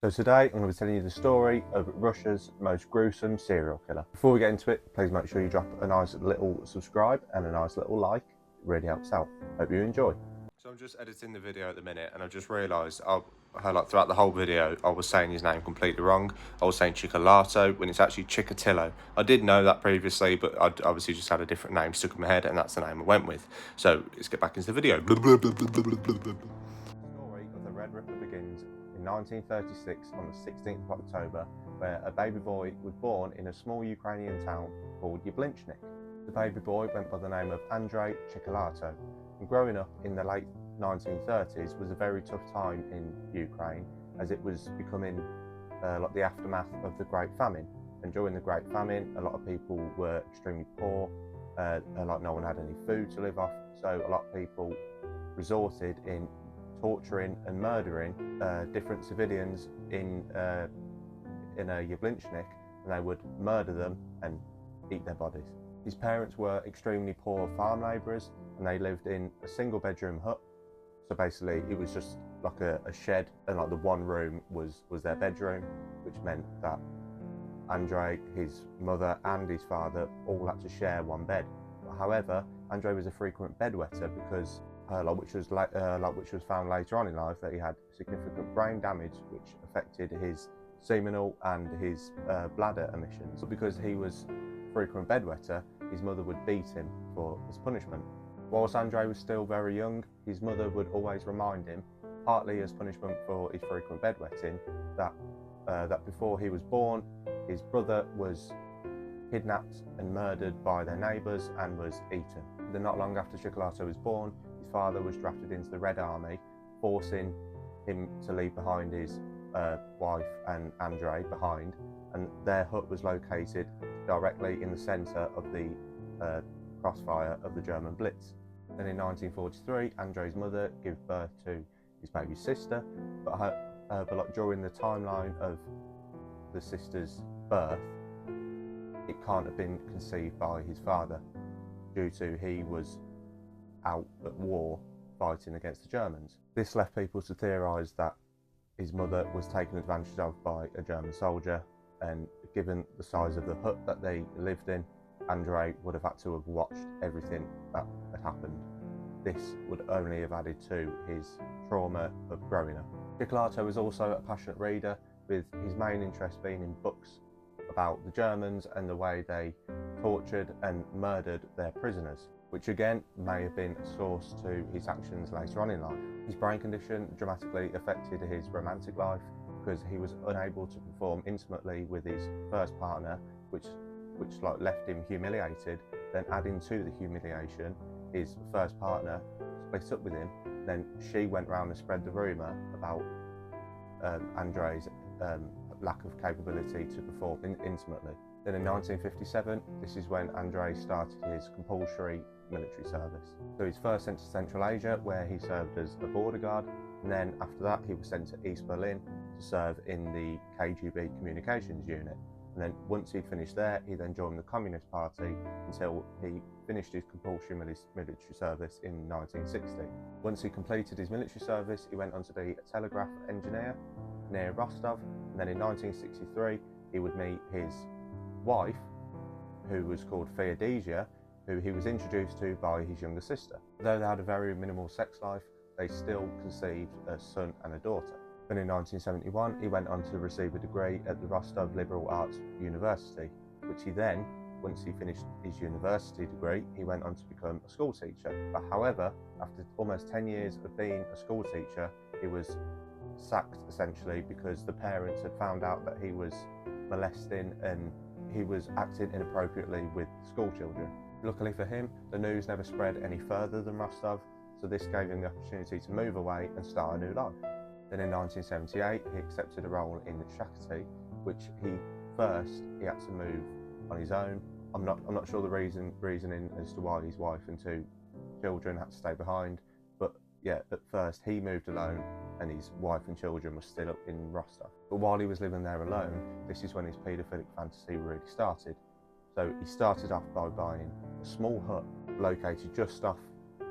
So today I'm going to be telling you the story of Russia's most gruesome serial killer. Before we get into it, please make sure you drop a nice little subscribe and a nice little like. It really helps out. Hope you enjoy. So I'm just editing the video at the minute and I just realised throughout the whole video I was saying his name completely wrong. I was saying Chicolato when it's actually Chikatilo. I did know that previously, but I obviously just had a different name stuck in my head and that's the name I went with. So let's get back into the video. The story of the Red Ripper begins in 1936 on the 16th of October, where a baby boy was born in a small Ukrainian town called Yablinchnik. The baby boy went by the name of Andrei Chikalato, and growing up in the late 1930s was a very tough time in Ukraine, as it was becoming like the aftermath of the Great Famine. And during the Great Famine, a lot of people were extremely poor, like no one had any food to live off, so a lot of people resorted in torturing and murdering different civilians in a Yablinchnik, and they would murder them and eat their bodies. His parents were extremely poor farm labourers, and they lived in a single bedroom hut. So basically it was just like a shed, and like the one room was their bedroom, which meant that Andrei, his mother and his father all had to share one bed. However, Andrei was a frequent bedwetter because which was found later on in life, that he had significant brain damage which affected his seminal and his bladder emissions. But because he was a frequent bedwetter, his mother would beat him for his punishment. Whilst Andrei was still very young, his mother would always remind him, partly as punishment for his frequent bedwetting, that before he was born, his brother was kidnapped and murdered by their neighbours and was eaten. Then not long after Chicolato was born, his father was drafted into the Red Army, forcing him to leave behind his wife and Andrei behind, and their hut was located directly in the centre of the crossfire of the German Blitz. Then in 1943, Andrei's mother gave birth to his baby sister, but during the timeline of the sister's birth, it can't have been conceived by his father, due to he was out at war fighting against the Germans. This left people to theorise that his mother was taken advantage of by a German soldier, and given the size of the hut that they lived in, Andrei would have had to have watched everything that had happened. This would only have added to his trauma of growing up. Chicolato was also a passionate reader, with his main interest being in books about the Germans and the way they tortured and murdered their prisoners, which again may have been a source to his actions later on in life. His brain condition dramatically affected his romantic life, because he was unable to perform intimately with his first partner, which left him humiliated. Then adding to the humiliation, his first partner split up with him. Then she went round and spread the rumour about Andrei's lack of capability to perform intimately. Then in 1957, this is when Andrei started his compulsory military service. So he's first sent to Central Asia, where he served as a border guard, and then after that he was sent to East Berlin to serve in the KGB communications unit. And then once he'd finished there, he then joined the Communist Party until he finished his compulsory military service in 1960. Once he completed his military service, he went on to be a telegraph engineer near Rostov, and then in 1963 he would meet his wife, who was called Feodosia, who he was introduced to by his younger sister. Though they had a very minimal sex life, they still conceived a son and a daughter. Then in 1971 he went on to receive a degree at the Rostov Liberal Arts University, which he then, once he finished his university degree, he went on to become a school teacher. But however, after almost 10 years of being a school teacher, he was sacked essentially because the parents had found out that he was molesting and he was acting inappropriately with school children. Luckily for him, the news never spread any further than Rostov, so this gave him the opportunity to move away and start a new life. Then in 1978 he accepted a role in Shakti, which he had to move on his own. I'm not sure the reasoning as to why his wife and 2 children had to stay behind, but yeah, at first he moved alone and his wife and children were still up in Rostov. But while he was living there alone, this is when his paedophilic fantasy really started. So he started off by buying a small hut located just off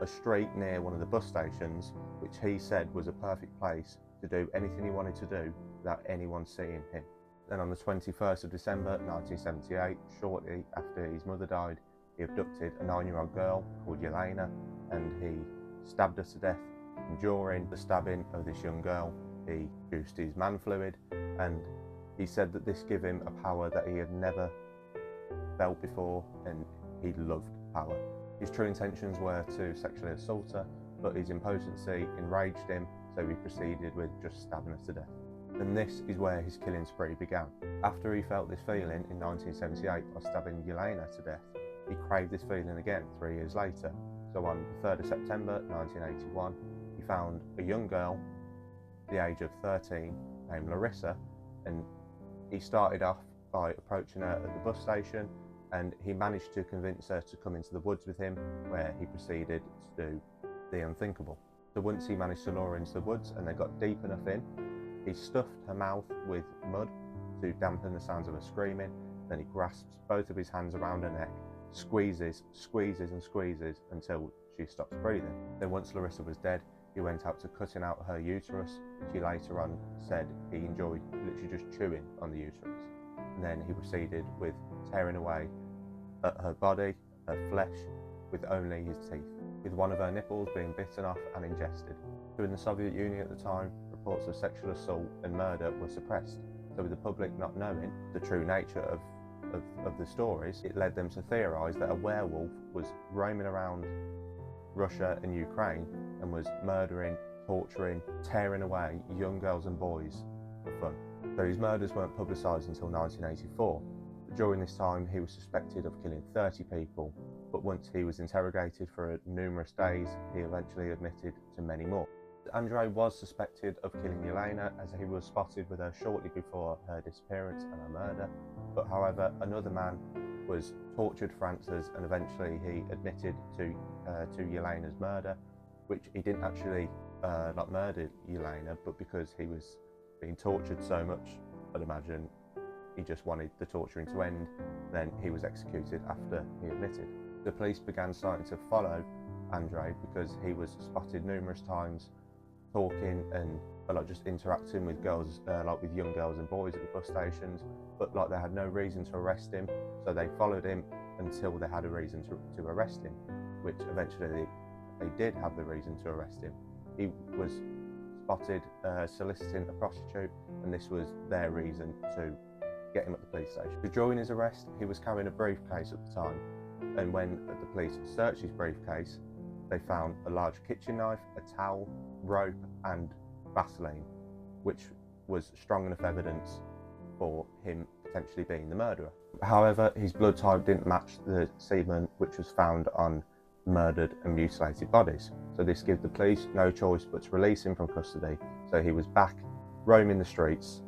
a street near one of the bus stations, which he said was a perfect place to do anything he wanted to do without anyone seeing him. Then on the 21st of December 1978, shortly after his mother died, he abducted a 9-year-old girl called Yelena and he stabbed her to death. And during the stabbing of this young girl, he used his man fluid, and he said that this gave him a power that he had never felt before, and he loved power. His true intentions were to sexually assault her, but his impotency enraged him, so he proceeded with just stabbing her to death. And this is where his killing spree began. After he felt this feeling in 1978 by stabbing Yelena to death, he craved this feeling again 3 years later. So on the 3rd of September 1981, he found a young girl, the age of 13, named Larissa, and he started off by approaching her at the bus station, and he managed to convince her to come into the woods with him, where he proceeded to do the unthinkable. So once he managed to lure her into the woods and they got deep enough in, he stuffed her mouth with mud to dampen the sounds of her screaming. Then he grasps both of his hands around her neck, squeezes and squeezes until she stops breathing. Then once Larissa was dead, he went out to cutting out her uterus, which he later on said he enjoyed literally just chewing on the uterus. And then he proceeded with tearing away at her body, her flesh, with only his teeth, with one of her nipples being bitten off and ingested. So in the Soviet Union at the time, reports of sexual assault and murder were suppressed. So with the public not knowing the true nature of the stories, it led them to theorise that a werewolf was roaming around Russia and Ukraine and was murdering, torturing, tearing away young girls and boys for fun. So his murders weren't publicised until 1984. But during this time, he was suspected of killing 30 people, but once he was interrogated for numerous days, he eventually admitted to many more. Andrei was suspected of killing Yelena, as he was spotted with her shortly before her disappearance and her murder. But however, another man was tortured for answers, and eventually he admitted to Yelena's murder, which he didn't actually not murder Yelena, but because he was being tortured so much, I'd imagine he just wanted the torturing to end, then he was executed after he admitted. The police began starting to follow Andrei because he was spotted numerous times talking and just interacting with girls, like with young girls and boys at the bus stations, but like they had no reason to arrest him, so they followed him until they had a reason to arrest him, which eventually they did have the reason to arrest him. He was spotted soliciting a prostitute, and this was their reason to get him at the police station. So during his arrest, he was carrying a briefcase at the time, and when the police searched his briefcase, they found a large kitchen knife, a towel, rope and Vaseline, which was strong enough evidence for him potentially being the murderer. However, his blood type didn't match the semen which was found on murdered and mutilated bodies. So this gave the police no choice but to release him from custody, so he was back roaming the streets,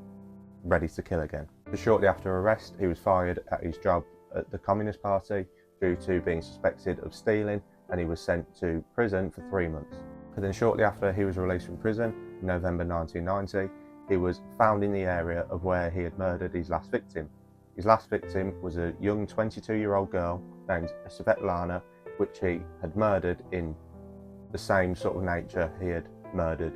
ready to kill again. But shortly after arrest, he was fired at his job at the Communist Party due to being suspected of stealing, and he was sent to prison for 3 months. And then shortly after he was released from prison, in November 1990, he was found in the area of where he had murdered his last victim. His last victim was a young 22-year-old girl named Svetlana, which he had murdered in the same sort of nature he had murdered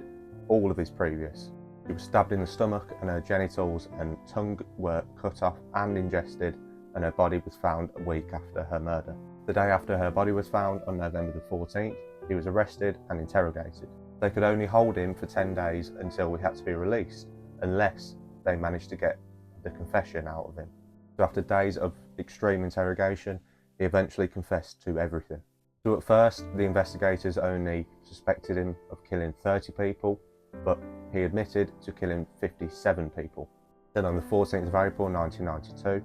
all of his previous. She was stabbed in the stomach, and her genitals and tongue were cut off and ingested, and her body was found a week after her murder. The day after her body was found, on November the 14th, he was arrested and interrogated. They could only hold him for 10 days until he had to be released, unless they managed to get the confession out of him. So after days of extreme interrogation, he eventually confessed to everything. So at first, the investigators only suspected him of killing 30 people, but he admitted to killing 57 people. Then on the 14th of April 1992,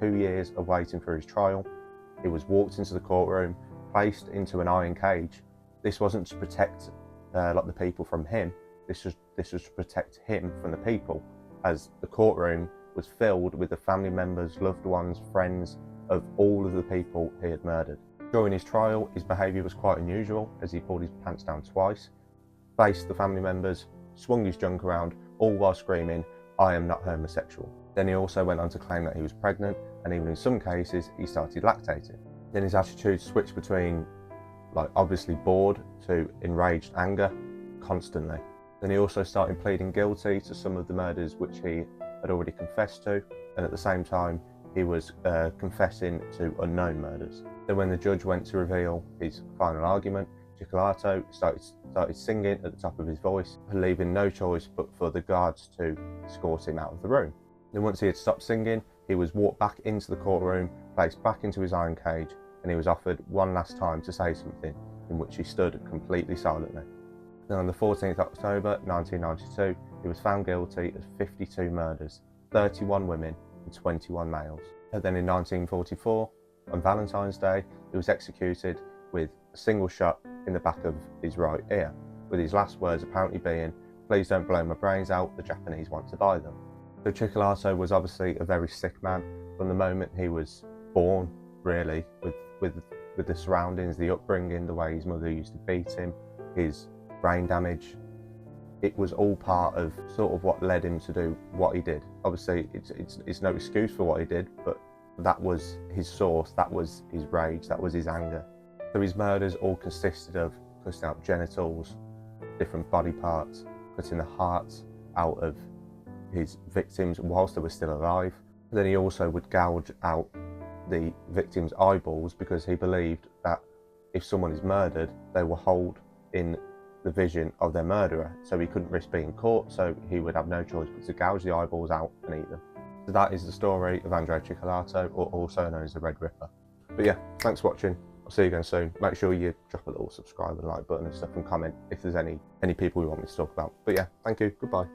2 years of waiting for his trial, he was walked into the courtroom, placed into an iron cage. This wasn't to protect the people from him, this was to protect him from the people, as the courtroom was filled with the family members, loved ones, friends of all of the people he had murdered. During his trial, his behaviour was quite unusual, as he pulled his pants down twice, faced the family members, swung his junk around, all while screaming, "I am not homosexual." Then he also went on to claim that he was pregnant, and even in some cases he started lactating. Then his attitude switched between obviously bored to enraged anger constantly. Then he also started pleading guilty to some of the murders which he had already confessed to, and at the same time he was confessing to unknown murders. Then when the judge went to reveal his final argument, Cicolato started singing at the top of his voice, leaving no choice but for the guards to escort him out of the room. Then once he had stopped singing, he was walked back into the courtroom, placed back into his iron cage, and he was offered one last time to say something, in which he stood completely silently. Then on the 14th October 1992, he was found guilty of 52 murders, 31 women and 21 males. And then in 1944, on Valentine's Day, he was executed with a single shot in the back of his right ear, with his last words apparently being, "Please don't blow my brains out, the Japanese want to buy them." So Cicolato was obviously a very sick man from the moment he was born, really, with the surroundings, the upbringing, the way his mother used to beat him, his brain damage. It was all part of sort of what led him to do what he did. Obviously, it's no excuse for what he did, but that was his source, that was his rage, that was his anger. So his murders all consisted of cutting out genitals, different body parts, cutting the hearts out of his victims whilst they were still alive. Then he also would gouge out the victims' eyeballs because he believed that if someone is murdered, they will hold in the vision of their murderer, so he couldn't risk being caught, so he would have no choice but to gouge the eyeballs out and eat them. So that is the story of Andrea Cicolato, or also known as the Red Ripper. But yeah, thanks for watching. I'll see you again soon. Make sure you drop a little subscribe and like button and stuff, and comment if there's any people you want me to talk about. But yeah, thank you, goodbye.